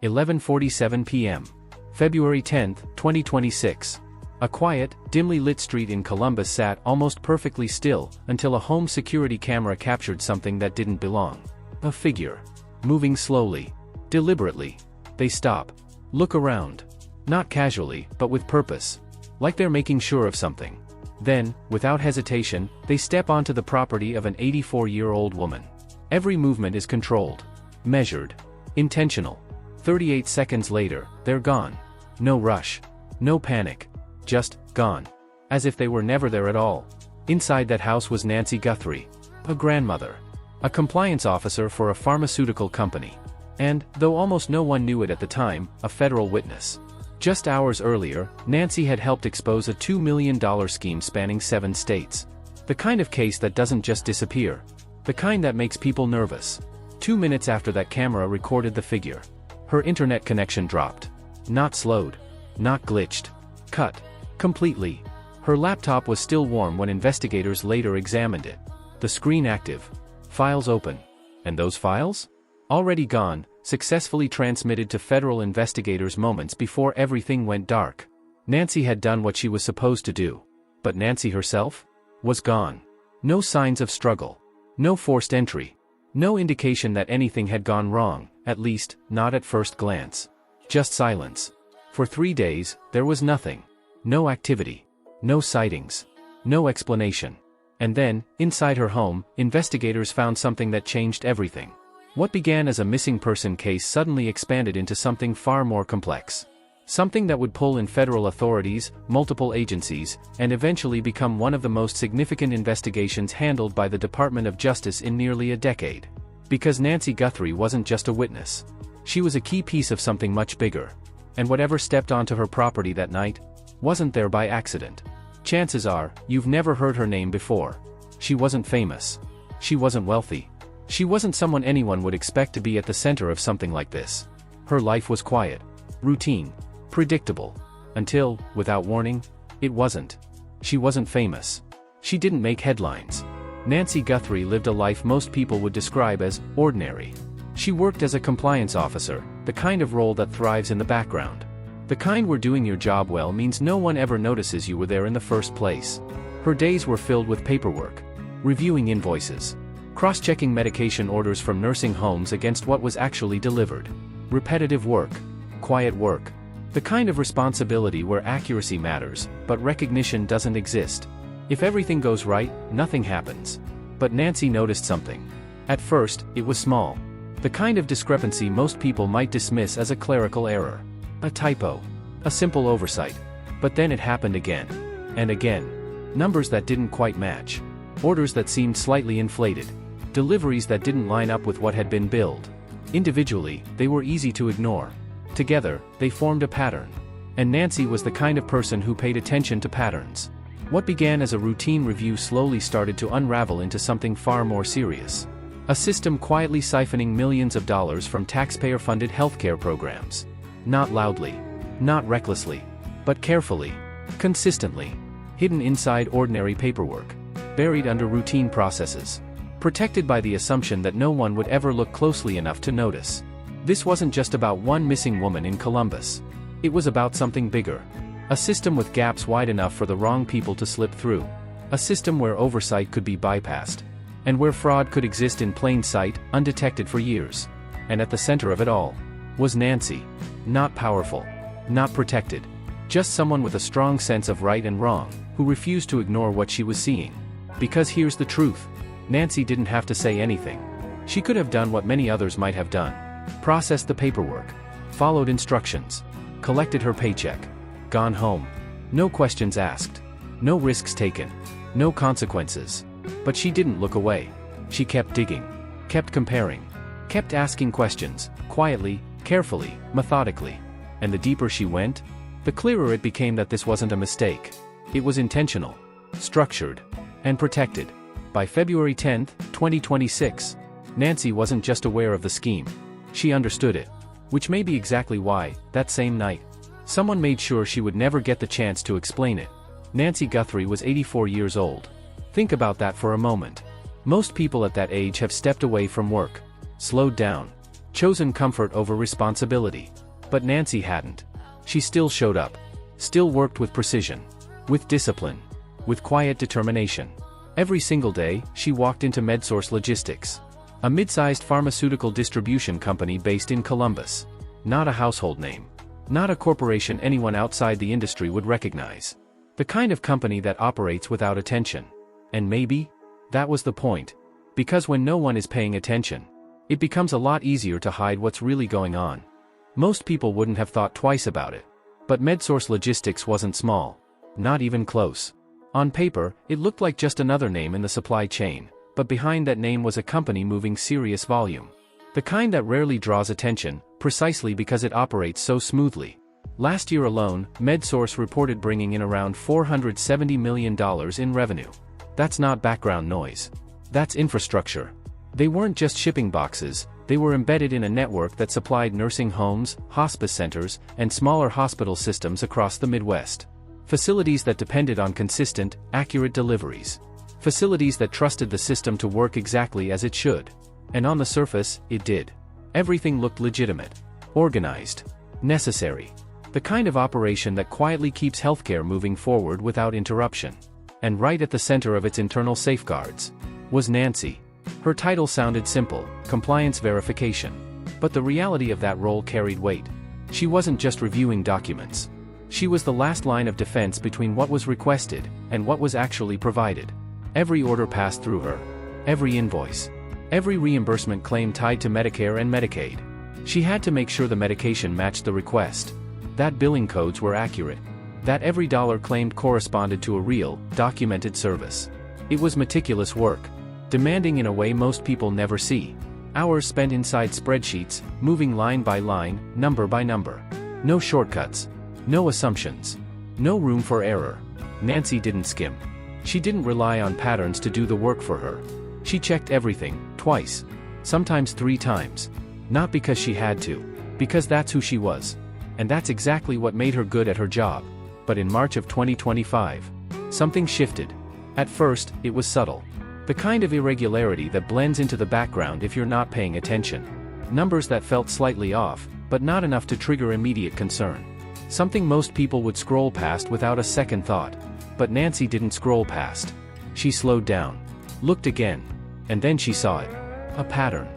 11:47 p.m. February 10, 2026. A quiet, dimly lit street in Columbus sat almost perfectly still until a home security camera captured something that didn't belong. A figure. Moving slowly. Deliberately. They stop. Look around. Not casually, but with purpose. Like they're making sure of something. Then, without hesitation, they step onto the property of an 84-year-old woman. Every movement is controlled. Measured. Intentional. 38 seconds later, they're gone. No rush. No panic. Just, gone. As if they were never there at all. Inside that house was Nancy Guthrie. A grandmother. A compliance officer for a pharmaceutical company. And, though almost no one knew it at the time, a federal witness. Just hours earlier, Nancy had helped expose a $2 million scheme spanning 7 states. The kind of case that doesn't just disappear. The kind that makes people nervous. 2 minutes after that camera recorded the figure. Her internet connection dropped. Not slowed. Not glitched. Cut. Completely. Her laptop was still warm when investigators later examined it. The screen active. Files open. And those files? Already gone, successfully transmitted to federal investigators moments before everything went dark. Nancy had done what she was supposed to do. But Nancy herself? Was gone. No signs of struggle. No forced entry. No indication that anything had gone wrong, at least, not at first glance. Just silence. For 3 days, there was nothing. No activity. No sightings. No explanation. And then, inside her home, investigators found something that changed everything. What began as a missing person case suddenly expanded into something far more complex. Something that would pull in federal authorities, multiple agencies, and eventually become one of the most significant investigations handled by the Department of Justice in nearly a decade. Because Nancy Guthrie wasn't just a witness. She was a key piece of something much bigger. And whatever stepped onto her property that night, wasn't there by accident. Chances are, you've never heard her name before. She wasn't famous. She wasn't wealthy. She wasn't someone anyone would expect to be at the center of something like this. Her life was quiet. Routine. Predictable. Until, without warning, it wasn't. She wasn't famous. She didn't make headlines. Nancy Guthrie lived a life most people would describe as ordinary. She worked as a compliance officer, the kind of role that thrives in the background. The kind where doing your job well means no one ever notices you were there in the first place. Her days were filled with paperwork. Reviewing invoices. Cross-checking medication orders from nursing homes against what was actually delivered. Repetitive work. Quiet work. The kind of responsibility where accuracy matters, but recognition doesn't exist. If everything goes right, nothing happens. But Nancy noticed something. At first, it was small. The kind of discrepancy most people might dismiss as a clerical error. A typo. A simple oversight. But then it happened again. And again. Numbers that didn't quite match. Orders that seemed slightly inflated. Deliveries that didn't line up with what had been billed. Individually, they were easy to ignore. Together, they formed a pattern. And Nancy was the kind of person who paid attention to patterns. What began as a routine review slowly started to unravel into something far more serious. A system quietly siphoning millions of dollars from taxpayer-funded healthcare programs. Not loudly. Not recklessly. But carefully. Consistently. Hidden inside ordinary paperwork. Buried under routine processes. Protected by the assumption that no one would ever look closely enough to notice. This wasn't just about one missing woman in Columbus. It was about something bigger. A system with gaps wide enough for the wrong people to slip through. A system where oversight could be bypassed. And where fraud could exist in plain sight, undetected for years. And at the center of it all was Nancy. Not powerful. Not protected. Just someone with a strong sense of right and wrong, who refused to ignore what she was seeing. Because here's the truth. Nancy didn't have to say anything. She could have done what many others might have done. Processed the paperwork. Followed instructions. Collected her paycheck. Gone home. No questions asked. No risks taken. No consequences. But she didn't look away. She kept digging. Kept comparing. Kept asking questions, quietly, carefully, methodically. And the deeper she went, the clearer it became that this wasn't a mistake. It was intentional. Structured. And protected. By February 10, 2026, Nancy wasn't just aware of the scheme. She understood it. Which may be exactly why, that same night, someone made sure she would never get the chance to explain it. Nancy Guthrie was 84 years old. Think about that for a moment. Most people at that age have stepped away from work. Slowed down. chosen comfort over responsibility. But Nancy hadn't. She still showed up. Still worked with precision. With discipline. With quiet determination. Every single day, she walked into MedSource Logistics. A mid-sized pharmaceutical distribution company based in Columbus. Not a household name. Not a corporation anyone outside the industry would recognize. The kind of company that operates without attention. And maybe that was the point. Because when no one is paying attention, it becomes a lot easier to hide what's really going on. Most people wouldn't have thought twice about it. But MedSource Logistics wasn't small. Not even close. On paper, it looked like just another name in the supply chain, but behind that name was a company moving serious volume. The kind that rarely draws attention, precisely because it operates so smoothly. Last year alone, MedSource reported bringing in around $470 million in revenue. That's not background noise. That's infrastructure. They weren't just shipping boxes, they were embedded in a network that supplied nursing homes, hospice centers, and smaller hospital systems across the Midwest. Facilities that depended on consistent, accurate deliveries. Facilities that trusted the system to work exactly as it should. And on the surface, it did. Everything looked legitimate. Organized. Necessary. The kind of operation that quietly keeps healthcare moving forward without interruption. And right at the center of its internal safeguards was Nancy. Her title sounded simple, compliance verification. But the reality of that role carried weight. She wasn't just reviewing documents. She was the last line of defense between what was requested and what was actually provided. Every order passed through her. Every invoice. Every reimbursement claim tied to Medicare and Medicaid. She had to make sure the medication matched the request. That billing codes were accurate. That every dollar claimed corresponded to a real, documented service. It was meticulous work. Demanding in a way most people never see. Hours spent inside spreadsheets, moving line by line, number by number. No shortcuts. No assumptions. No room for error. Nancy didn't skim. She didn't rely on patterns to do the work for her. She checked everything, twice. Sometimes 3 times. Not because she had to. Because that's who she was. And that's exactly what made her good at her job. But in March of 2025, something shifted. At first, it was subtle. The kind of irregularity that blends into the background if you're not paying attention. Numbers that felt slightly off, but not enough to trigger immediate concern. Something most people would scroll past without a second thought. But Nancy didn't scroll past. She slowed down. Looked again. And then she saw it. A pattern.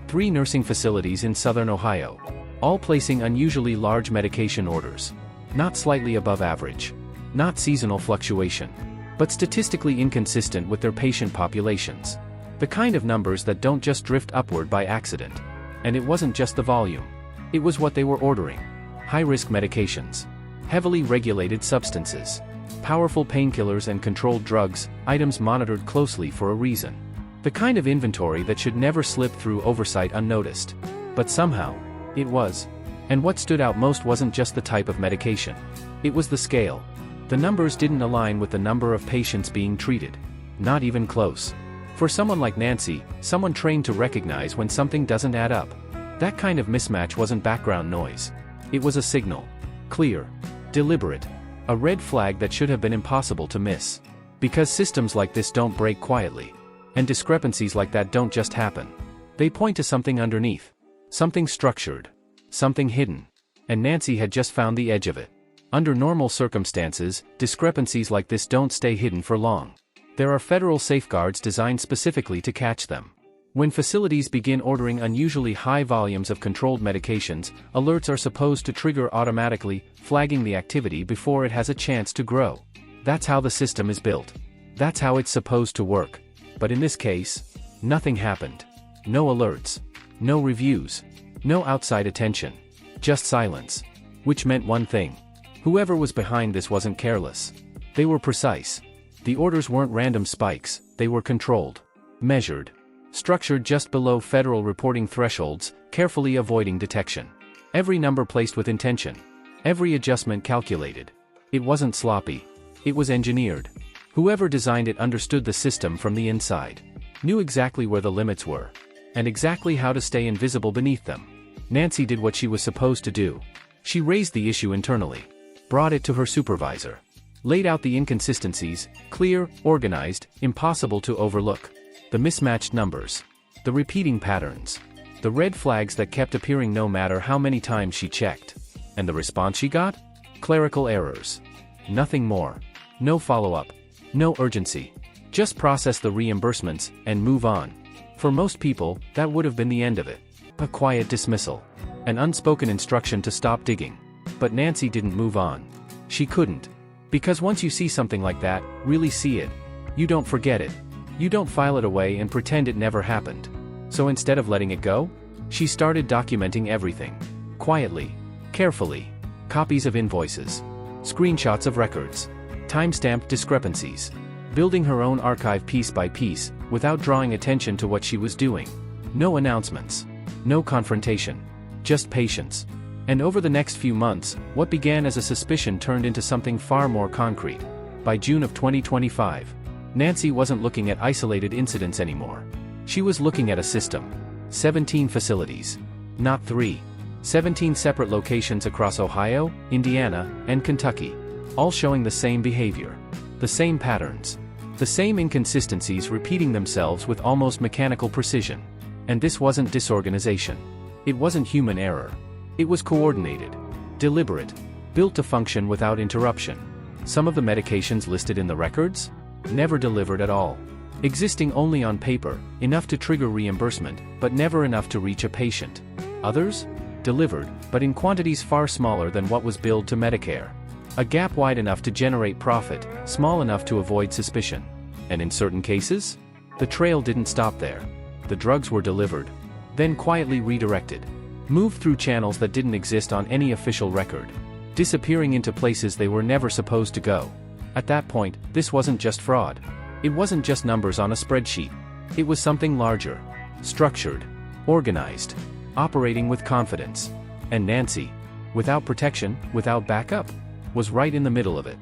3 nursing facilities in southern Ohio. All placing unusually large medication orders. Not slightly above average. Not seasonal fluctuation. But statistically inconsistent with their patient populations. The kind of numbers that don't just drift upward by accident. And it wasn't just the volume. It was what they were ordering. High-risk medications. Heavily regulated substances. Powerful painkillers and controlled drugs, items monitored closely for a reason. The kind of inventory that should never slip through oversight unnoticed. But somehow, it was. And what stood out most wasn't just the type of medication. It was the scale. The numbers didn't align with the number of patients being treated. Not even close. For someone like Nancy, someone trained to recognize when something doesn't add up. That kind of mismatch wasn't background noise. It was a signal. Clear. Deliberate. A red flag that should have been impossible to miss. Because systems like this don't break quietly. And discrepancies like that don't just happen. They point to something underneath. Something structured. Something hidden. And Nancy had just found the edge of it. Under normal circumstances, discrepancies like this don't stay hidden for long. There are federal safeguards designed specifically to catch them. When facilities begin ordering unusually high volumes of controlled medications, alerts are supposed to trigger automatically, flagging the activity before it has a chance to grow. That's how the system is built. That's how it's supposed to work. But in this case, nothing happened. No alerts. No reviews. No outside attention. Just silence. Which meant one thing. Whoever was behind this wasn't careless. They were precise. The orders weren't random spikes, they were controlled. Measured. Structured just below federal reporting thresholds, carefully avoiding detection. Every number placed with intention. Every adjustment calculated. It wasn't sloppy. It was engineered. Whoever designed it understood the system from the inside. Knew exactly where the limits were. And exactly how to stay invisible beneath them. Nancy did what she was supposed to do. She raised the issue internally. Brought it to her supervisor. Laid out the inconsistencies, clear, organized, impossible to overlook. The mismatched numbers. The repeating patterns. The red flags that kept appearing no matter how many times she checked. And the response she got? Clerical errors. Nothing more. No follow-up. No urgency. Just process the reimbursements and move on. For most people, that would have been the end of it. A quiet dismissal. An unspoken instruction to stop digging. But Nancy didn't move on. She couldn't. Because once you see something like that, really see it, you don't forget it. You don't file it away and pretend it never happened. So instead of letting it go, she started documenting everything. Quietly. Carefully. Copies of invoices. Screenshots of records. Timestamped discrepancies. Building her own archive piece by piece, without drawing attention to what she was doing. No announcements. No confrontation. Just patience. And over the next few months, what began as a suspicion turned into something far more concrete. By June of 2025, Nancy wasn't looking at isolated incidents anymore. She was looking at a system. 17 facilities. Not 3. 17 separate locations across Ohio, Indiana, and Kentucky. All showing the same behavior. The same patterns. The same inconsistencies repeating themselves with almost mechanical precision. And this wasn't disorganization. It wasn't human error. It was coordinated. Deliberate. Built to function without interruption. Some of the medications listed in the records? Never delivered at all. Existing only on paper, enough to trigger reimbursement, but never enough to reach a patient. Others? Delivered, but in quantities far smaller than what was billed to Medicare. A gap wide enough to generate profit, small enough to avoid suspicion. And in certain cases? The trail didn't stop there. The drugs were delivered. Then quietly redirected. Moved through channels that didn't exist on any official record. Disappearing into places they were never supposed to go. At that point, this wasn't just fraud. It wasn't just numbers on a spreadsheet. It was something larger. Structured. Organized. Operating with confidence. And Nancy, without protection, without backup, was right in the middle of it.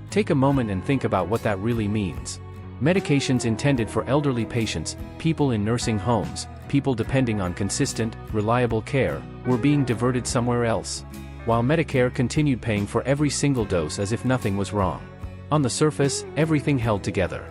Take a moment and think about what that really means. Medications intended for elderly patients, people in nursing homes, people depending on consistent, reliable care, were being diverted somewhere else. While Medicare continued paying for every single dose as if nothing was wrong. On the surface, everything held together.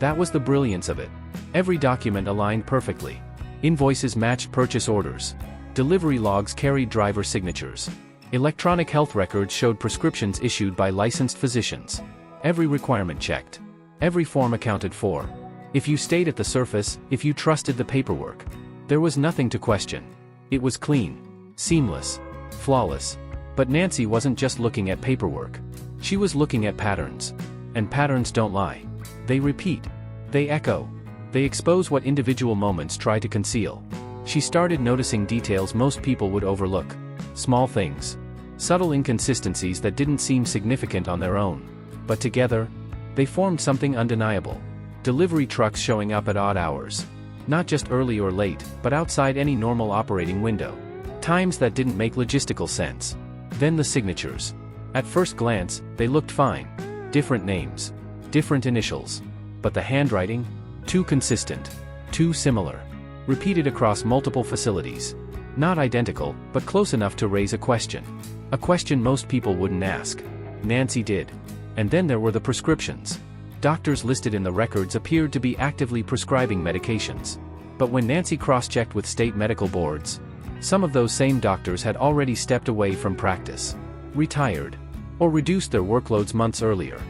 That was the brilliance of it. Every document aligned perfectly. Invoices matched purchase orders. Delivery logs carried driver signatures. Electronic health records showed prescriptions issued by licensed physicians. Every requirement checked. Every form accounted for. If you stayed at the surface, if you trusted the paperwork, there was nothing to question. It was clean. Seamless. Flawless. But Nancy wasn't just looking at paperwork. She was looking at patterns. And patterns don't lie. They repeat. They echo. They expose what individual moments try to conceal. She started noticing details most people would overlook. Small things. Subtle inconsistencies that didn't seem significant on their own. But together, they formed something undeniable. Delivery trucks showing up at odd hours. Not just early or late, but outside any normal operating window. Times that didn't make logistical sense. Then the signatures. At first glance, they looked fine. Different names. Different initials. But the handwriting? Too consistent. Too similar. Repeated across multiple facilities. Not identical, but close enough to raise a question. A question most people wouldn't ask. Nancy did. And then there were the prescriptions. Doctors listed in the records appeared to be actively prescribing medications. But when Nancy cross-checked with state medical boards, some of those same doctors had already stepped away from practice. Retired. Or reduced their workloads months earlier.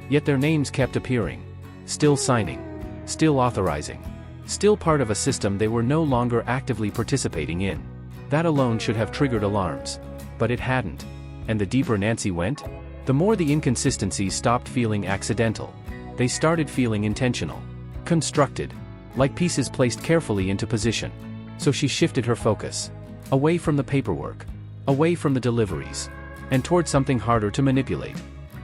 Yet their names kept appearing. Still signing. Still authorizing. Still part of a system they were no longer actively participating in. That alone should have triggered alarms. But it hadn't. And the deeper Nancy went, the more the inconsistencies stopped feeling accidental. They started feeling intentional. Constructed. Like pieces placed carefully into position. So she shifted her focus. Away from the paperwork. Away from the deliveries. And toward something harder to manipulate.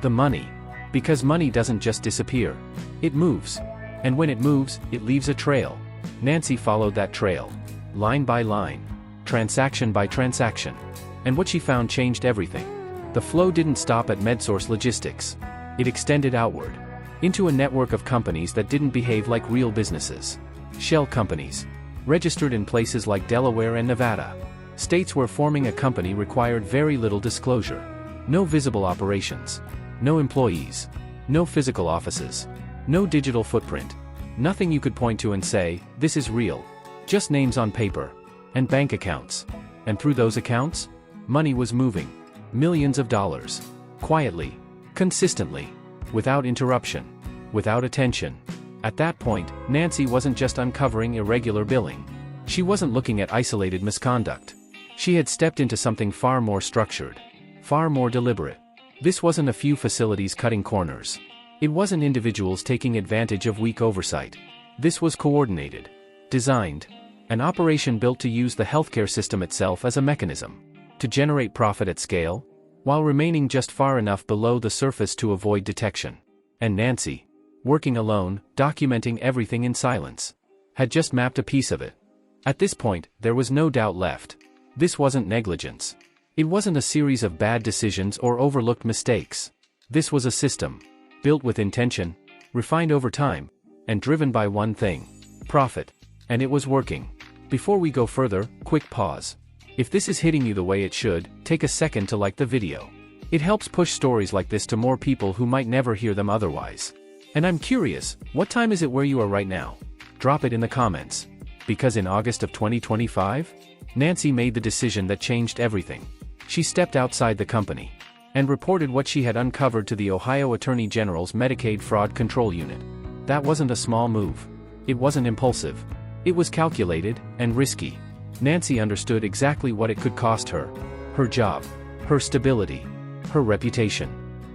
The money. Because money doesn't just disappear. It moves. And when it moves, it leaves a trail. Nancy followed that trail. Line by line. Transaction by transaction. And what she found changed everything. The flow didn't stop at MedSource Logistics. It extended outward. Into a network of companies that didn't behave like real businesses. Shell companies. Registered in places like Delaware and Nevada. States where forming a company required very little disclosure. No visible operations. No employees. No physical offices. No digital footprint. Nothing you could point to and say, this is real. Just names on paper. and bank accounts. And through those accounts, money was moving. Millions of dollars. Quietly. Consistently. Without interruption. Without attention. At that point, Nancy wasn't just uncovering irregular billing. She wasn't looking at isolated misconduct. She had stepped into something far more structured. Far more deliberate. This wasn't a few facilities cutting corners. It wasn't individuals taking advantage of weak oversight. This was coordinated. Designed. An operation built to use the healthcare system itself as a mechanism. To generate profit at scale, while remaining just far enough below the surface to avoid detection. And Nancy, working alone, documenting everything in silence, had just mapped a piece of it. At this point, there was no doubt left. This wasn't negligence. It wasn't a series of bad decisions or overlooked mistakes. This was a system, built with intention, refined over time, and driven by one thing: profit. And it was working. Before we go further, quick pause. If this is hitting you the way it should, take a second to like the video. It helps push stories like this to more people who might never hear them otherwise. And I'm curious, what time is it where you are right now? Drop it in the comments. Because in August of 2025, Nancy made the decision that changed everything. She stepped outside the company and reported what she had uncovered to the Ohio Attorney General's Medicaid Fraud Control Unit. That wasn't a small move. It wasn't impulsive. It was calculated and risky. Nancy understood exactly what it could cost her. Her job. Her stability. Her reputation.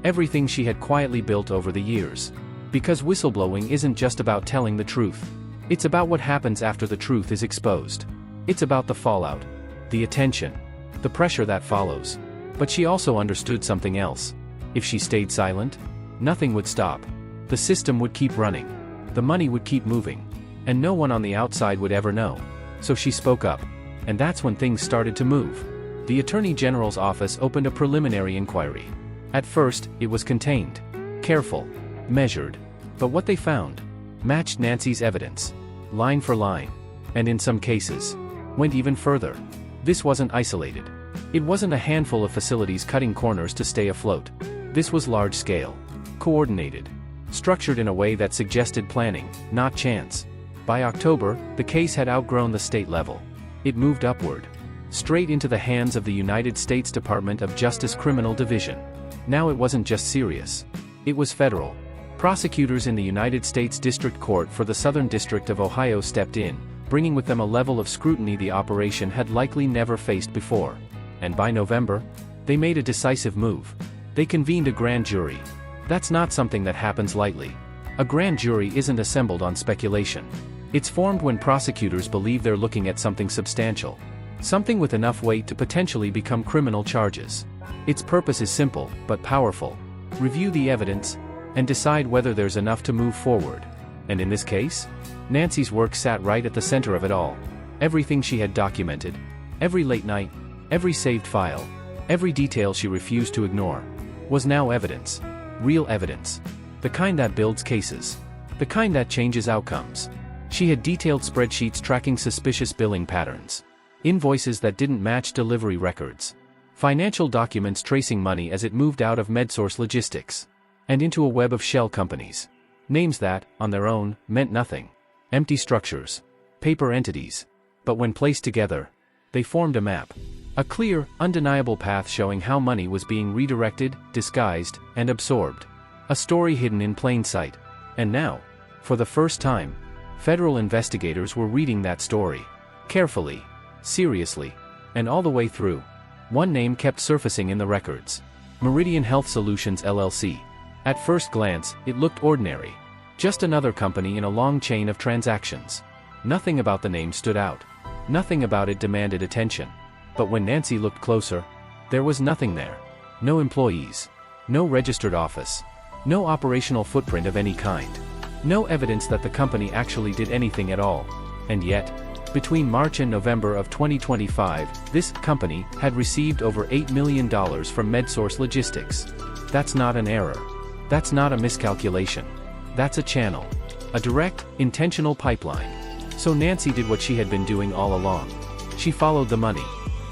Everything she had quietly built over the years. Because whistleblowing isn't just about telling the truth. It's about what happens after the truth is exposed. It's about the fallout. The attention. The pressure that follows. But she also understood something else. If she stayed silent, nothing would stop. The system would keep running. The money would keep moving. And no one on the outside would ever know. So she spoke up. And that's when things started to move. The Attorney General's office opened a preliminary inquiry. At first, it was contained. Careful. Measured. But what they found matched Nancy's evidence. Line for line. And in some cases, went even further. This wasn't isolated. It wasn't a handful of facilities cutting corners to stay afloat. This was large-scale. Coordinated. Structured in a way that suggested planning, not chance. By October, the case had outgrown the state level. It moved upward. Straight into the hands of the United States Department of Justice Criminal Division. Now it wasn't just serious. It was federal. Prosecutors in the United States District Court for the Southern District of Ohio stepped in, bringing with them a level of scrutiny the operation had likely never faced before. And by November, they made a decisive move. They convened a grand jury. That's not something that happens lightly. A grand jury isn't assembled on speculation. It's formed when prosecutors believe they're looking at something substantial. Something with enough weight to potentially become criminal charges. Its purpose is simple, but powerful. Review the evidence, and decide whether there's enough to move forward. And in this case, Nancy's work sat right at the center of it all. Everything she had documented, every late night, every saved file, every detail she refused to ignore, was now evidence. Real evidence. The kind that builds cases. The kind that changes outcomes. She had detailed spreadsheets tracking suspicious billing patterns. Invoices that didn't match delivery records. Financial documents tracing money as it moved out of MedSource Logistics and into a web of shell companies. Names that, on their own, meant nothing. Empty structures. Paper entities. But when placed together, they formed a map. A clear, undeniable path showing how money was being redirected, disguised, and absorbed. A story hidden in plain sight. And now, for the first time, federal investigators were reading that story. Carefully. Seriously. And all the way through. One name kept surfacing in the records. Meridian Health Solutions LLC. At first glance, it looked ordinary. Just another company in a long chain of transactions. Nothing about the name stood out. Nothing about it demanded attention. But when Nancy looked closer, there was nothing there. No employees. No registered office. No operational footprint of any kind. No evidence that the company actually did anything at all. And yet, between March and November of 2025, this company had received over $8 million from MedSource Logistics. That's not an error. That's not a miscalculation. That's a channel. A direct, intentional pipeline. So Nancy did what she had been doing all along. She followed the money.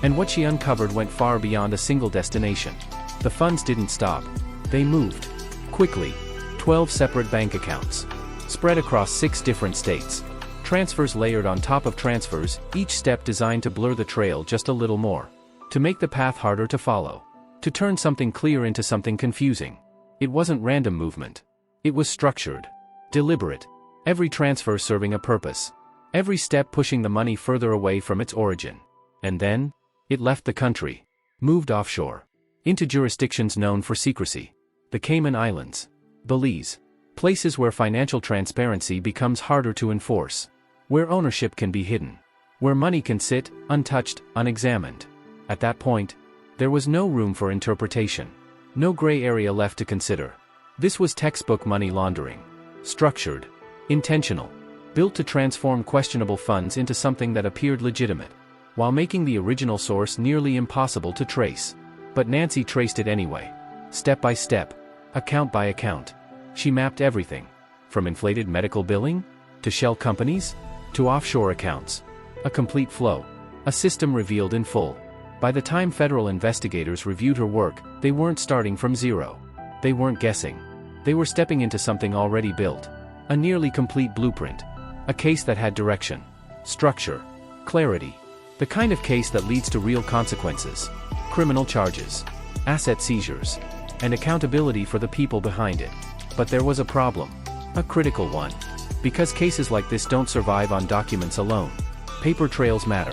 And what she uncovered went far beyond a single destination. The funds didn't stop. They moved. Quickly. 12 separate bank accounts. Spread across 6 different states. Transfers layered on top of transfers, each step designed to blur the trail just a little more. To make the path harder to follow. To turn something clear into something confusing. It wasn't random movement. It was structured. Deliberate. Every transfer serving a purpose. Every step pushing the money further away from its origin. And then, it left the country. Moved offshore. Into jurisdictions known for secrecy. The Cayman Islands. Belize. Places where financial transparency becomes harder to enforce. Where ownership can be hidden. Where money can sit, untouched, unexamined. At that point, there was no room for interpretation. No gray area left to consider. This was textbook money laundering. Structured. Intentional. Built to transform questionable funds into something that appeared legitimate, while making the original source nearly impossible to trace. But Nancy traced it anyway. Step by step. Account by account. She mapped everything. From inflated medical billing? To shell companies? To offshore accounts. A complete flow. A system revealed in full. By the time federal investigators reviewed her work, they weren't starting from zero. They weren't guessing. They were stepping into something already built. A nearly complete blueprint. A case that had direction. Structure. Clarity. The kind of case that leads to real consequences. Criminal charges. Asset seizures. And accountability for the people behind it. But there was a problem. A critical one. Because cases like this don't survive on documents alone. Paper trails matter.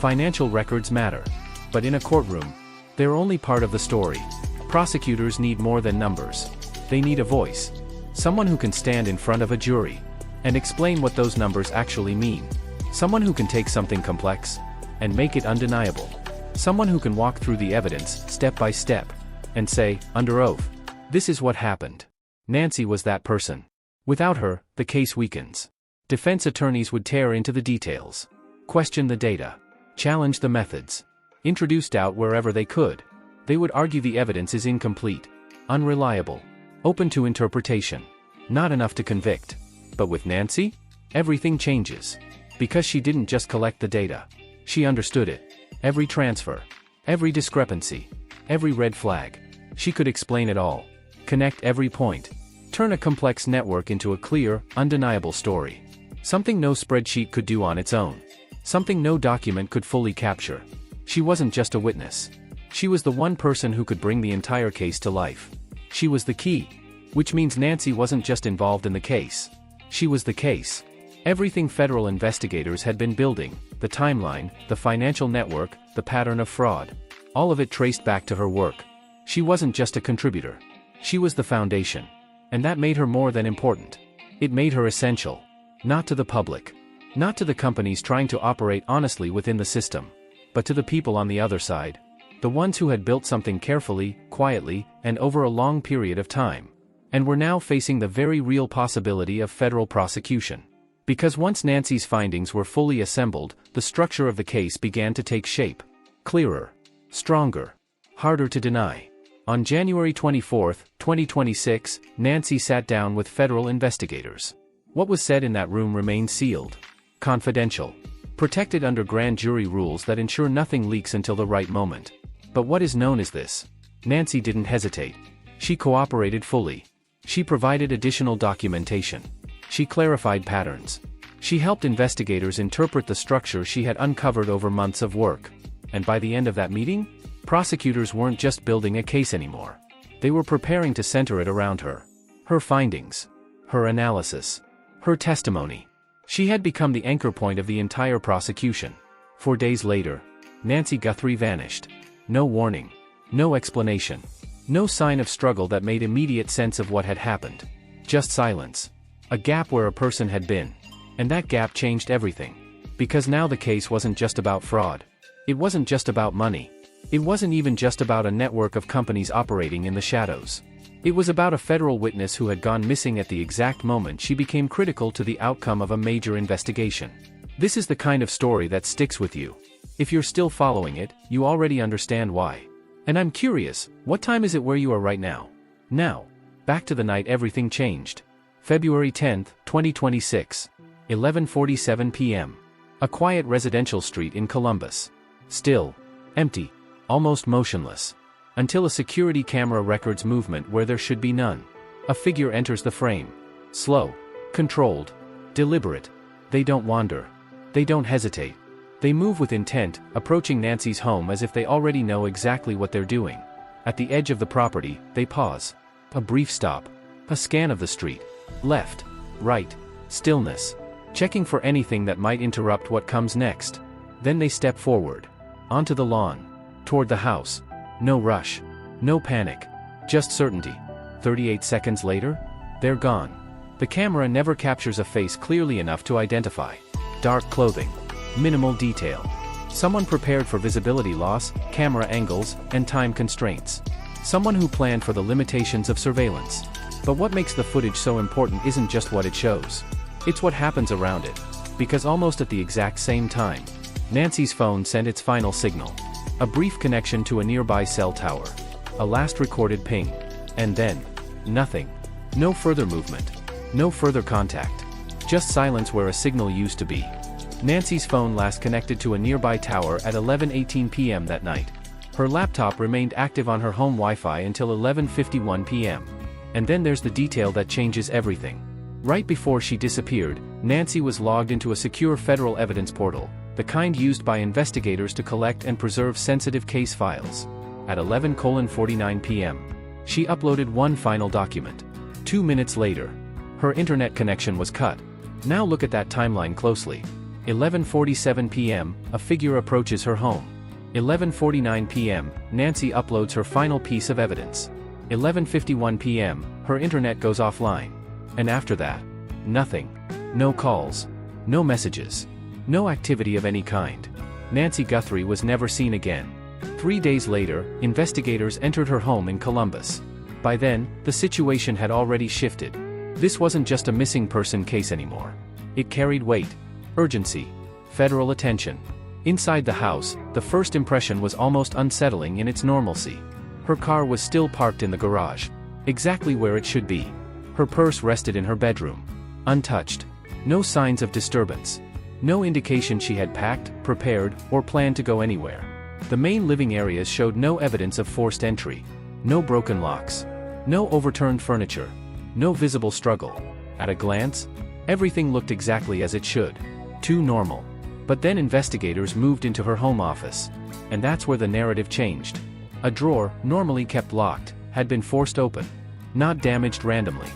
Financial records matter. But in a courtroom, they're only part of the story. Prosecutors need more than numbers. They need a voice. Someone who can stand in front of a jury and explain what those numbers actually mean. Someone who can take something complex and make it undeniable. Someone who can walk through the evidence step by step and say, under oath, this is what happened. Nancy was that person. Without her, the case weakens. Defense attorneys would tear into the details, question the data, challenge the methods, introduce doubt wherever they could. They would argue the evidence is incomplete, unreliable, open to interpretation, not enough to convict. But with Nancy, everything changes. Because she didn't just collect the data. She understood it. Every transfer. Every discrepancy. Every red flag. She could explain it all. Connect every point. Turn a complex network into a clear, undeniable story. Something no spreadsheet could do on its own. Something no document could fully capture. She wasn't just a witness. She was the one person who could bring the entire case to life. She was the key. Which means Nancy wasn't just involved in the case. She was the case. Everything federal investigators had been building, the timeline, the financial network, the pattern of fraud. All of it traced back to her work. She wasn't just a contributor. She was the foundation. And that made her more than important. It made her essential. Not to the public. Not to the companies trying to operate honestly within the system. But to the people on the other side. The ones who had built something carefully, quietly, and over a long period of time. And were now facing the very real possibility of federal prosecution. Because once Nancy's findings were fully assembled, the structure of the case began to take shape. Clearer. Stronger. Harder to deny. On January 24, 2026, Nancy sat down with federal investigators. What was said in that room remained sealed. Confidential. Protected under grand jury rules that ensure nothing leaks until the right moment. But what is known as this? Nancy didn't hesitate. She cooperated fully. She provided additional documentation. She clarified patterns. She helped investigators interpret the structure she had uncovered over months of work. And by the end of that meeting, prosecutors weren't just building a case anymore. They were preparing to center it around her. Her findings. Her analysis. Her testimony. She had become the anchor point of the entire prosecution. 4 days later, Nancy Guthrie vanished. No warning. No explanation. No sign of struggle that made immediate sense of what had happened. Just silence. A gap where a person had been. And that gap changed everything. Because now the case wasn't just about fraud. It wasn't just about money. It wasn't even just about a network of companies operating in the shadows. It was about a federal witness who had gone missing at the exact moment she became critical to the outcome of a major investigation. This is the kind of story that sticks with you. If you're still following it, you already understand why. And I'm curious, what time is it where you are right now? Now, back to the night everything changed. February 10, 2026. 11:47 p.m. A quiet residential street in Columbus. Still. Empty. Almost motionless. Until a security camera records movement where there should be none. A figure enters the frame. Slow. Controlled. Deliberate. They don't wander. They don't hesitate. They move with intent, approaching Nancy's home as if they already know exactly what they're doing. At the edge of the property, they pause. A brief stop. A scan of the street. Left. Right. Stillness. Checking for anything that might interrupt what comes next. Then they step forward. Onto the lawn. Toward the house. No rush. No panic. Just certainty. 38 seconds later, they're gone. The camera never captures a face clearly enough to identify. Dark clothing. Minimal detail. Someone prepared for visibility loss, camera angles, and time constraints. Someone who planned for the limitations of surveillance. But what makes the footage so important isn't just what it shows. It's what happens around it. Because almost at the exact same time, Nancy's phone sent its final signal. A brief connection to a nearby cell tower. A last recorded ping. And then, nothing. No further movement. No further contact. Just silence where a signal used to be. Nancy's phone last connected to a nearby tower at 11:18 p.m. that night. Her laptop remained active on her home Wi-Fi until 11:51 p.m. And then there's the detail that changes everything. Right before she disappeared, Nancy was logged into a secure federal evidence portal, the kind used by investigators to collect and preserve sensitive case files. At 11:49 p.m., she uploaded one final document. 2 minutes later, her internet connection was cut. Now look at that timeline closely. 11:47 p.m., a figure approaches her home. 11:49 p.m., Nancy uploads her final piece of evidence. 11:51 p.m., her internet goes offline. And after that, nothing. No calls. No messages. No activity of any kind. Nancy Guthrie was never seen again. 3 days later, investigators entered her home in Columbus. By then, the situation had already shifted. This wasn't just a missing person case anymore. It carried weight, urgency, federal attention. Inside the house, the first impression was almost unsettling in its normalcy. Her car was still parked in the garage, exactly where it should be. Her purse rested in her bedroom, untouched. No signs of disturbance. No indication she had packed, prepared, or planned to go anywhere. The main living areas showed no evidence of forced entry. No broken locks. No overturned furniture. No visible struggle. At a glance, everything looked exactly as it should. Too normal. But then investigators moved into her home office. And that's where the narrative changed. A drawer, normally kept locked, had been forced open. Not damaged randomly.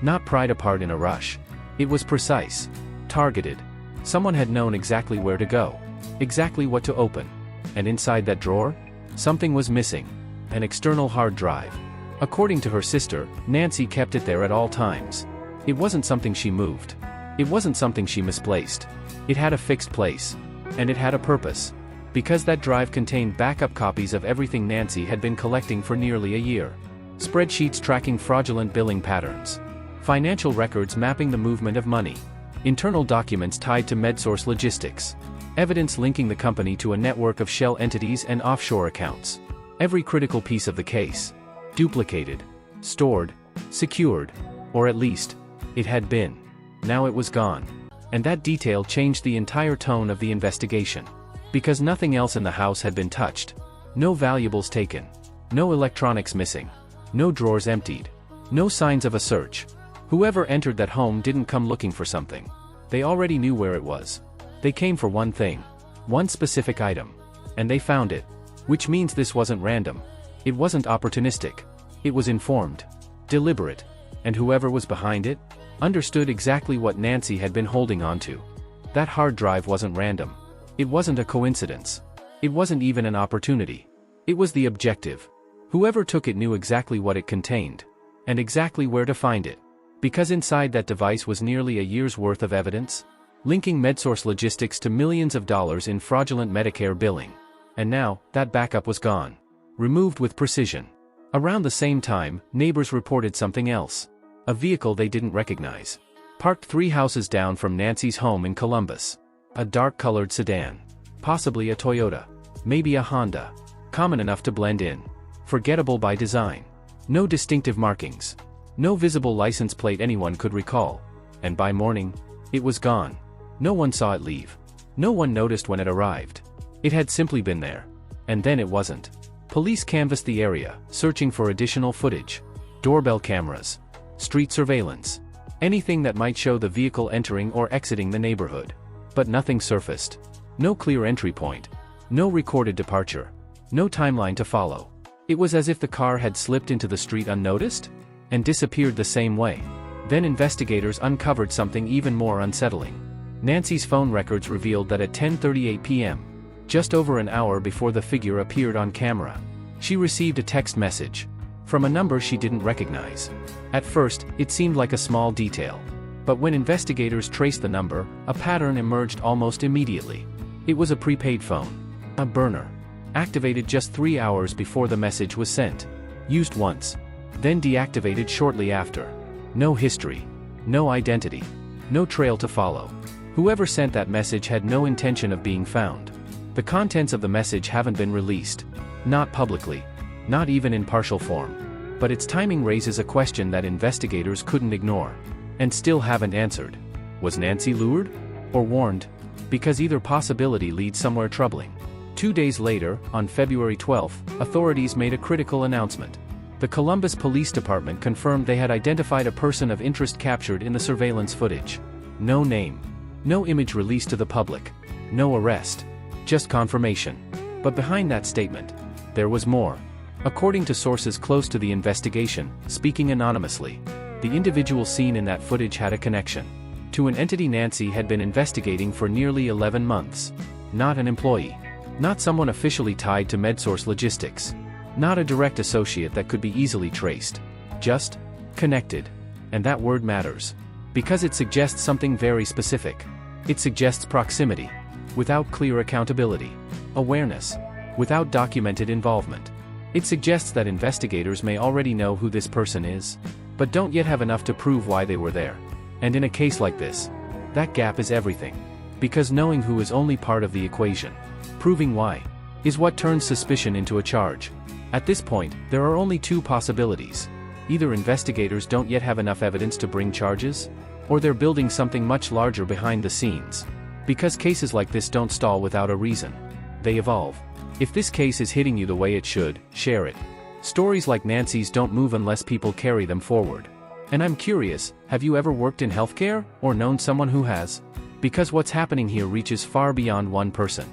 Not pried apart in a rush. It was precise. Targeted. Someone had known exactly where to go. Exactly what to open. And inside that drawer, something was missing. An external hard drive. According to her sister, Nancy kept it there at all times. It wasn't something she moved. It wasn't something she misplaced. It had a fixed place. And it had a purpose. Because that drive contained backup copies of everything Nancy had been collecting for nearly a year. Spreadsheets tracking fraudulent billing patterns. Financial records mapping the movement of money. Internal documents tied to MedSource logistics. Evidence linking the company to a network of shell entities and offshore accounts. Every critical piece of the case. Duplicated. Stored. Secured. Or at least, it had been. Now it was gone. And that detail changed the entire tone of the investigation. Because nothing else in the house had been touched. No valuables taken. No electronics missing. No drawers emptied. No signs of a search. Whoever entered that home didn't come looking for something. They already knew where it was. They came for one thing. One specific item. And they found it. Which means this wasn't random. It wasn't opportunistic. It was informed. Deliberate. And whoever was behind it, understood exactly what Nancy had been holding on to. That hard drive wasn't random. It wasn't a coincidence. It wasn't even an opportunity. It was the objective. Whoever took it knew exactly what it contained. And exactly where to find it. Because inside that device was nearly a year's worth of evidence, linking MedSource logistics to millions of dollars in fraudulent Medicare billing. And now, that backup was gone. Removed with precision. Around the same time, neighbors reported something else. A vehicle they didn't recognize. Parked 3 houses down from Nancy's home in Columbus. A dark-colored sedan. Possibly a Toyota. Maybe a Honda. Common enough to blend in. Forgettable by design. No distinctive markings. No visible license plate anyone could recall. And by morning, it was gone. No one saw it leave. No one noticed when it arrived. It had simply been there. And then it wasn't. Police canvassed the area, searching for additional footage. Doorbell cameras. Street surveillance. Anything that might show the vehicle entering or exiting the neighborhood. But nothing surfaced. No clear entry point. No recorded departure. No timeline to follow. It was as if the car had slipped into the street unnoticed and disappeared the same way. Then investigators uncovered something even more unsettling. Nancy's phone records revealed that at 10:38 p.m., just over an hour before the figure appeared on camera, she received a text message from a number she didn't recognize. At first, it seemed like a small detail. But when investigators traced the number, a pattern emerged almost immediately. It was a prepaid phone. A burner. Activated just 3 hours before the message was sent. Used once. Then deactivated shortly after. No history. No identity. No trail to follow. Whoever sent that message had no intention of being found. The contents of the message haven't been released. Not publicly. Not even in partial form. But its timing raises a question that investigators couldn't ignore. And still haven't answered. Was Nancy lured? Or warned? Because either possibility leads somewhere troubling. 2 days later, on February 12, authorities made a critical announcement. The Columbus Police Department confirmed they had identified a person of interest captured in the surveillance footage. No name. No image released to the public. No arrest. Just confirmation. But behind that statement, there was more. According to sources close to the investigation, speaking anonymously, the individual seen in that footage had a connection to an entity Nancy had been investigating for nearly 11 months. Not an employee. Not someone officially tied to MedSource Logistics. Not a direct associate that could be easily traced. Just connected. And that word matters. Because it suggests something very specific. It suggests proximity. Without clear accountability. Awareness. Without documented involvement. It suggests that investigators may already know who this person is, but don't yet have enough to prove why they were there. And in a case like this, that gap is everything. Because knowing who is only part of the equation. Proving why is what turns suspicion into a charge. At this point, there are only two possibilities. Either investigators don't yet have enough evidence to bring charges, or they're building something much larger behind the scenes. Because cases like this don't stall without a reason. They evolve. If this case is hitting you the way it should, share it. Stories like Nancy's don't move unless people carry them forward. And I'm curious, have you ever worked in healthcare, or known someone who has? Because what's happening here reaches far beyond one person.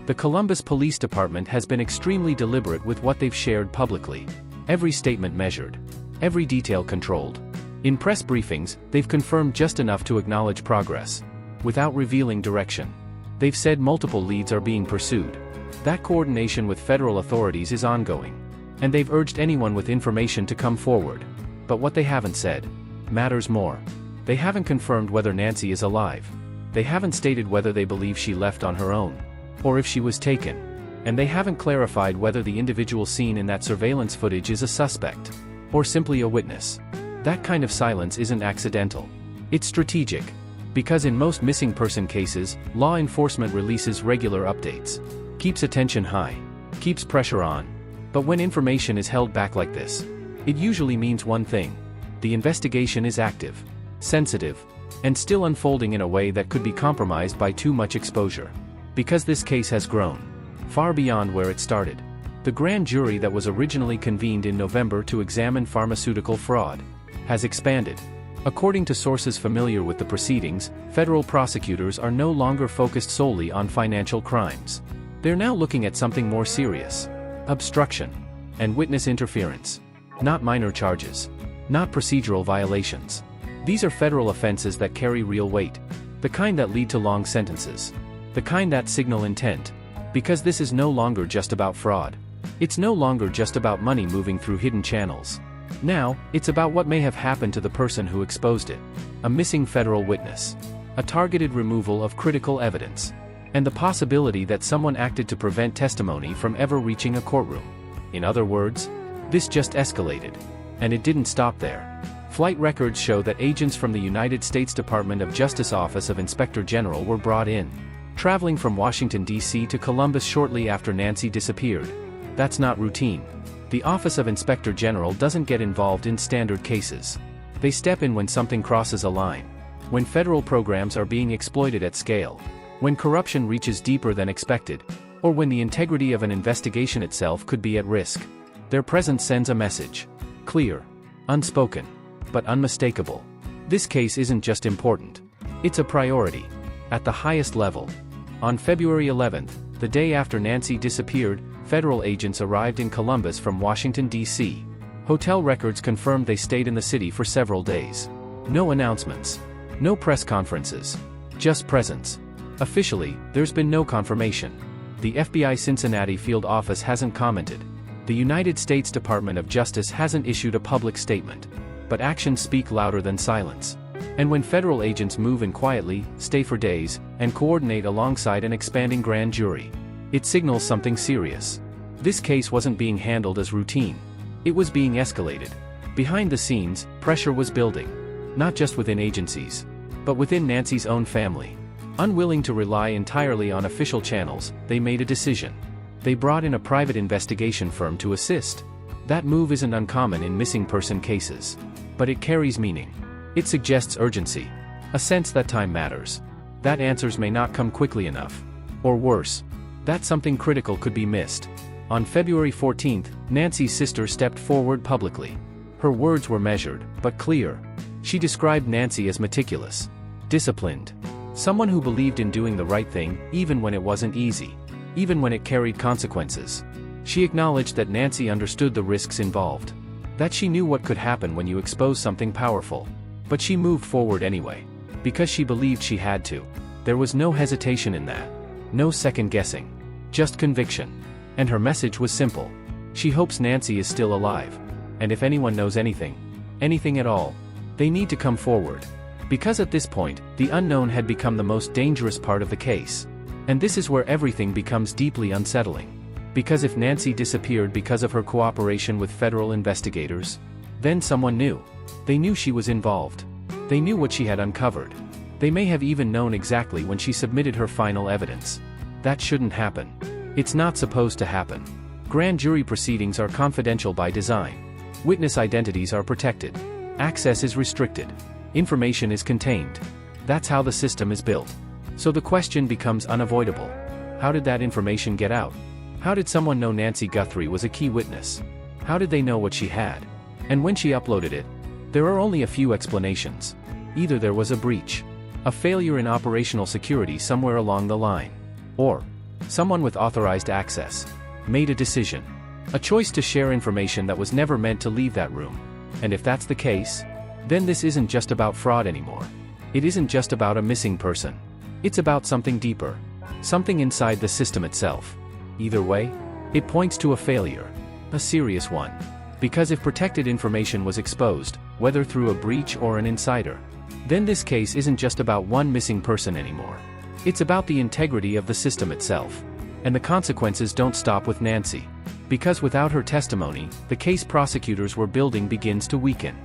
The Columbus Police Department has been extremely deliberate with what they've shared publicly. Every statement measured. Every detail controlled. In press briefings, they've confirmed just enough to acknowledge progress. Without revealing direction. They've said multiple leads are being pursued. That coordination with federal authorities is ongoing. And they've urged anyone with information to come forward. But what they haven't said matters more. They haven't confirmed whether Nancy is alive. They haven't stated whether they believe she left on her own, or if she was taken. And they haven't clarified whether the individual seen in that surveillance footage is a suspect, or simply a witness. That kind of silence isn't accidental. It's strategic. Because in most missing person cases, law enforcement releases regular updates. Keeps attention high. Keeps pressure on. But when information is held back like this, it usually means one thing. The investigation is active, sensitive, and still unfolding in a way that could be compromised by too much exposure. Because this case has grown far beyond where it started. The grand jury that was originally convened in November to examine pharmaceutical fraud has expanded. According to sources familiar with the proceedings, federal prosecutors are no longer focused solely on financial crimes. They're now looking at something more serious. Obstruction and witness interference. Not minor charges. Not procedural violations. These are federal offenses that carry real weight. The kind that lead to long sentences. The kind that signal intent. Because this is no longer just about fraud. It's no longer just about money moving through hidden channels. Now, it's about what may have happened to the person who exposed it. A missing federal witness. A targeted removal of critical evidence. And the possibility that someone acted to prevent testimony from ever reaching a courtroom. In other words, this just escalated. And it didn't stop there. Flight records show that agents from the United States Department of Justice Office of Inspector General were brought in, traveling from Washington, D.C. to Columbus shortly after Nancy disappeared. That's not routine. The Office of Inspector General doesn't get involved in standard cases. They step in when something crosses a line. When federal programs are being exploited at scale. When corruption reaches deeper than expected. Or when the integrity of an investigation itself could be at risk. Their presence sends a message. Clear. Unspoken. But unmistakable. This case isn't just important. It's a priority. At the highest level. On February 11th, the day after Nancy disappeared, federal agents arrived in Columbus from Washington, D.C. Hotel records confirmed they stayed in the city for several days. No announcements. No press conferences. Just presence. Officially, there's been no confirmation. The FBI Cincinnati field office hasn't commented. The United States Department of Justice hasn't issued a public statement. But actions speak louder than silence. And when federal agents move in quietly, stay for days, and coordinate alongside an expanding grand jury, it signals something serious. This case wasn't being handled as routine. It was being escalated. Behind the scenes, pressure was building. Not just within agencies, but within Nancy's own family. Unwilling to rely entirely on official channels, they made a decision. They brought in a private investigation firm to assist. That move isn't uncommon in missing person cases. But it carries meaning. It suggests urgency. A sense that time matters. That answers may not come quickly enough. Or worse, that something critical could be missed. On February 14th, Nancy's sister stepped forward publicly. Her words were measured, but clear. She described Nancy as meticulous. Disciplined. Someone who believed in doing the right thing, even when it wasn't easy. Even when it carried consequences. She acknowledged that Nancy understood the risks involved. That she knew what could happen when you expose something powerful. But she moved forward anyway. Because she believed she had to. There was no hesitation in that. No second guessing. Just conviction. And her message was simple. She hopes Nancy is still alive. And if anyone knows anything at all, they need to come forward. Because at this point, the unknown had become the most dangerous part of the case. And this is where everything becomes deeply unsettling. Because if Nancy disappeared because of her cooperation with federal investigators, then someone knew. They knew she was involved. They knew what she had uncovered. They may have even known exactly when she submitted her final evidence. That shouldn't happen. It's not supposed to happen. Grand jury proceedings are confidential by design. Witness identities are protected. Access is restricted. Information is contained. That's how the system is built. So the question becomes unavoidable. How did that information get out? How did someone know Nancy Guthrie was a key witness? How did they know what she had? And when she uploaded it? There are only a few explanations. Either there was a breach, a failure in operational security somewhere along the line, or someone with authorized access made a decision, a choice to share information that was never meant to leave that room. And if that's the case, then this isn't just about fraud anymore. It isn't just about a missing person. It's about something deeper. Something inside the system itself. Either way, it points to a failure. A serious one. Because if protected information was exposed, whether through a breach or an insider, then this case isn't just about one missing person anymore. It's about the integrity of the system itself. And the consequences don't stop with Nancy. Because without her testimony, the case prosecutors were building begins to weaken.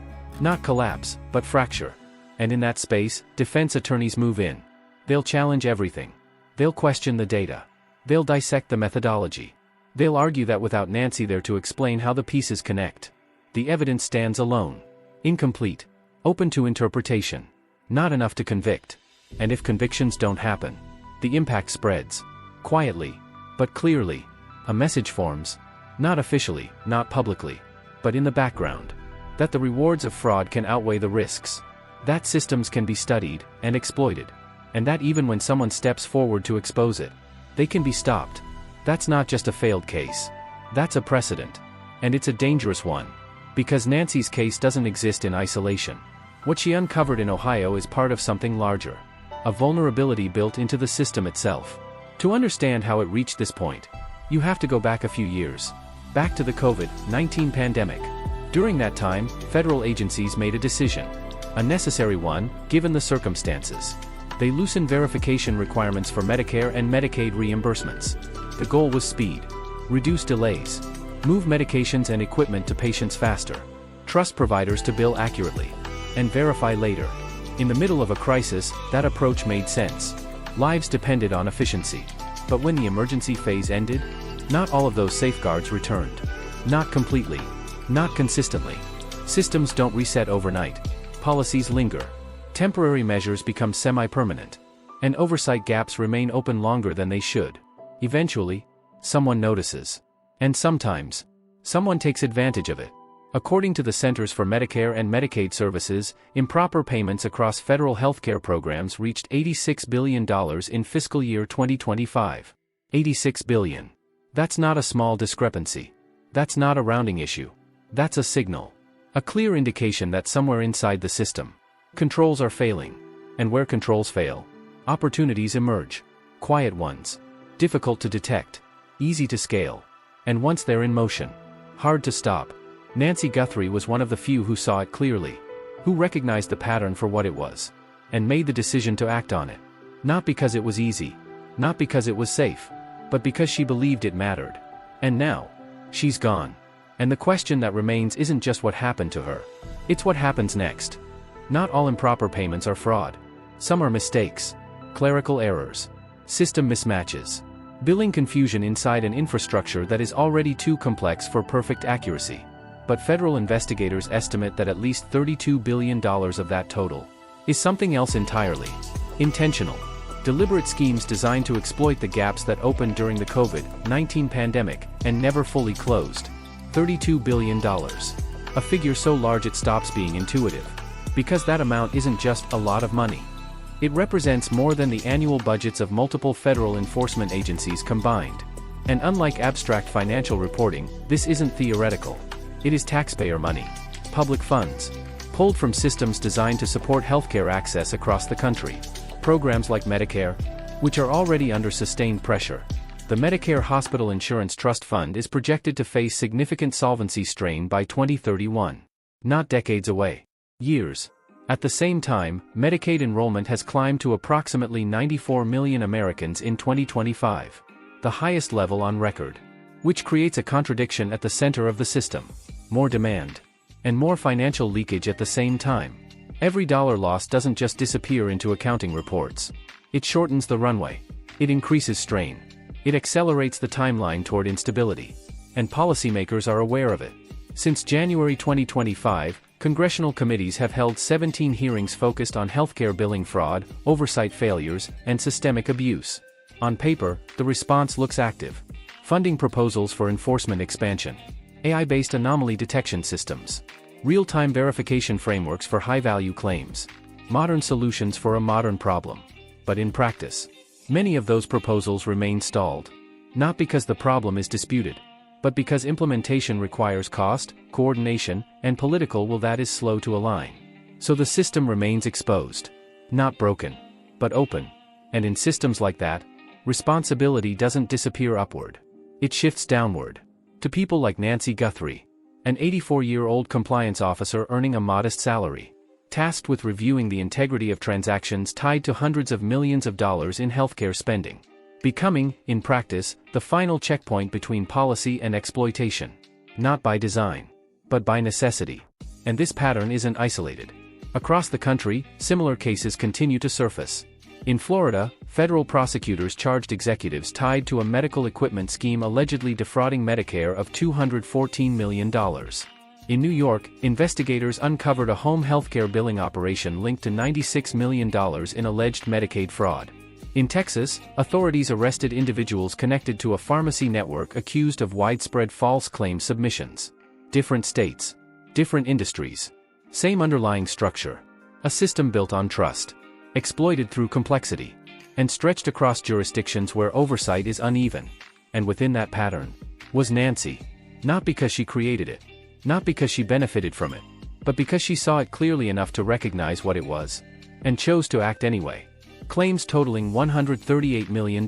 Not collapse, but fracture. And in that space, defense attorneys move in. They'll challenge everything. They'll question the data. They'll dissect the methodology. They'll argue that without Nancy there to explain how the pieces connect, the evidence stands alone. Incomplete. Open to interpretation. Not enough to convict. And if convictions don't happen, the impact spreads. Quietly. But clearly. A message forms. Not officially, not publicly. But in the background. That the rewards of fraud can outweigh the risks. That systems can be studied and exploited. And that even when someone steps forward to expose it, they can be stopped. That's not just a failed case. That's a precedent. And it's a dangerous one. Because Nancy's case doesn't exist in isolation. What she uncovered in Ohio is part of something larger. A vulnerability built into the system itself. To understand how it reached this point, you have to go back a few years. Back to the COVID-19 pandemic. During that time, federal agencies made a decision. A necessary one, given the circumstances. They loosened verification requirements for Medicare and Medicaid reimbursements. The goal was speed. Reduce delays. Move medications and equipment to patients faster. Trust providers to bill accurately. And verify later. In the middle of a crisis, that approach made sense. Lives depended on efficiency. But when the emergency phase ended, not all of those safeguards returned. Not completely. Not consistently. Systems don't reset overnight. Policies linger. Temporary measures become semi-permanent. And oversight gaps remain open longer than they should. Eventually, someone notices. And sometimes, someone takes advantage of it. According to the Centers for Medicare and Medicaid Services, improper payments across federal healthcare programs reached $86 billion in fiscal year 2025. $86 billion. That's not a small discrepancy. That's not a rounding issue. That's a signal. A clear indication that somewhere inside the system, controls are failing. And where controls fail, opportunities emerge. Quiet ones. Difficult to detect. Easy to scale. And once they're in motion, hard to stop. Nancy Guthrie was one of the few who saw it clearly, who recognized the pattern for what it was, and made the decision to act on it. Not because it was easy, not because it was safe, but because she believed it mattered. And now, she's gone. And the question that remains isn't just what happened to her, it's what happens next. Not all improper payments are fraud. Some are mistakes, clerical errors, system mismatches, billing confusion inside an infrastructure that is already too complex for perfect accuracy. But federal investigators estimate that at least $32 billion of that total is something else entirely. Intentional, deliberate schemes designed to exploit the gaps that opened during the COVID-19 pandemic and never fully closed. $32 billion. A figure so large it stops being intuitive. Because that amount isn't just a lot of money. It represents more than the annual budgets of multiple federal enforcement agencies combined. And unlike abstract financial reporting, this isn't theoretical. It is taxpayer money, public funds, pulled from systems designed to support healthcare access across the country. Programs like Medicare, which are already under sustained pressure. The Medicare Hospital Insurance Trust Fund is projected to face significant solvency strain by 2031. Not decades away. Years. At the same time, Medicaid enrollment has climbed to approximately 94 million Americans in 2025. The highest level on record. Which creates a contradiction at the center of the system. More demand. And more financial leakage at the same time. Every dollar lost doesn't just disappear into accounting reports. It shortens the runway. It increases strain. It accelerates the timeline toward instability. And policymakers are aware of it. Since January 2025, congressional committees have held 17 hearings focused on healthcare billing fraud, oversight failures, and systemic abuse. On paper, the response looks active. Funding proposals for enforcement expansion. AI-based anomaly detection systems. Real-time verification frameworks for high-value claims. Modern solutions for a modern problem. But in practice, many of those proposals remain stalled. Not because the problem is disputed, but because implementation requires cost, coordination, and political will that is slow to align. So the system remains exposed. Not broken, but open. And in systems like that, responsibility doesn't disappear upward. It shifts downward. To people like Nancy Guthrie, an 84-year-old compliance officer earning a modest salary, tasked with reviewing the integrity of transactions tied to hundreds of millions of dollars in healthcare spending. Becoming, in practice, the final checkpoint between policy and exploitation. Not by design, but by necessity. And this pattern isn't isolated. Across the country, similar cases continue to surface. In Florida, federal prosecutors charged executives tied to a medical equipment scheme allegedly defrauding Medicare of $214 million. In New York, investigators uncovered a home healthcare billing operation linked to $96 million in alleged Medicaid fraud. In Texas, authorities arrested individuals connected to a pharmacy network accused of widespread false claim submissions. Different states. Different industries. Same underlying structure. A system built on trust. Exploited through complexity. And stretched across jurisdictions where oversight is uneven. And within that pattern was Nancy. Not because she created it. Not because she benefited from it. But because she saw it clearly enough to recognize what it was. And chose to act anyway. Claims totaling $138 million.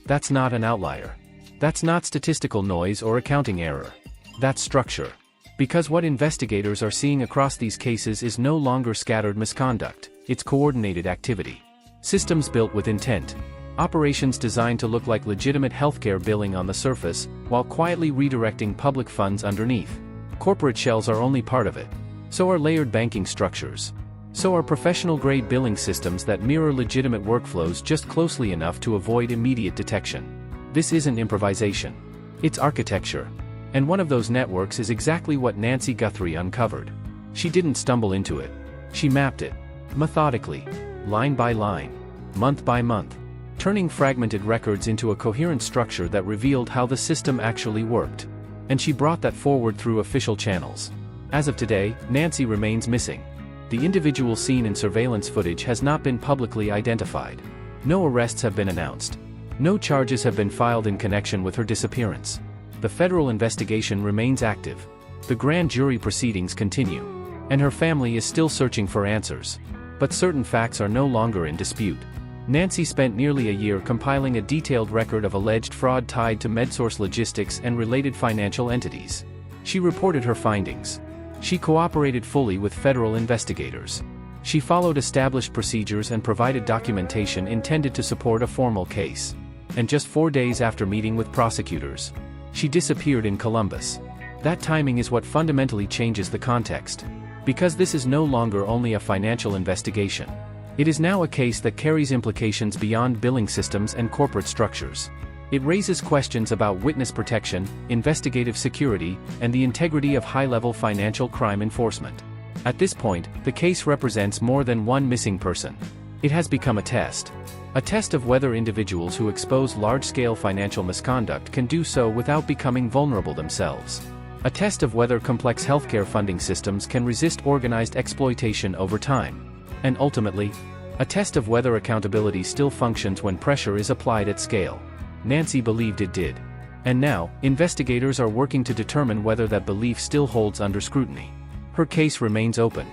That's not an outlier. That's not statistical noise or accounting error. That's structure. Because what investigators are seeing across these cases is no longer scattered misconduct. It's coordinated activity. Systems built with intent. Operations designed to look like legitimate healthcare billing on the surface, while quietly redirecting public funds underneath. Corporate shells are only part of it. So are layered banking structures. So are professional-grade billing systems that mirror legitimate workflows just closely enough to avoid immediate detection. This isn't improvisation. It's architecture. And one of those networks is exactly what Nancy Guthrie uncovered. She didn't stumble into it. She mapped it. Methodically. Line by line. Month by month. Turning fragmented records into a coherent structure that revealed how the system actually worked. and she brought that forward through official channels. As of today, Nancy remains missing. The individual seen in surveillance footage has not been publicly identified. No arrests have been announced. No charges have been filed in connection with her disappearance. The federal investigation remains active. The grand jury proceedings continue. And her family is still searching for answers. But certain facts are no longer in dispute. Nancy spent nearly a year compiling a detailed record of alleged fraud tied to MedSource Logistics and related financial entities. She reported her findings. She cooperated fully with federal investigators. She followed established procedures and provided documentation intended to support a formal case. And just 4 days after meeting with prosecutors, she disappeared in Columbus. That timing is what fundamentally changes the context. Because this is no longer only a financial investigation. It is now a case that carries implications beyond billing systems and corporate structures. It raises questions about witness protection, investigative security, and the integrity of high-level financial crime enforcement. At this point, the case represents more than one missing person. It has become a test. A test of whether individuals who expose large-scale financial misconduct can do so without becoming vulnerable themselves. A test of whether complex healthcare funding systems can resist organized exploitation over time. And ultimately, a test of whether accountability still functions when pressure is applied at scale. Nancy believed it did. And now, investigators are working to determine whether that belief still holds under scrutiny. Her case remains open.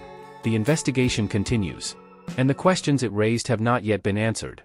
The investigation continues. And the questions it raised have not yet been answered.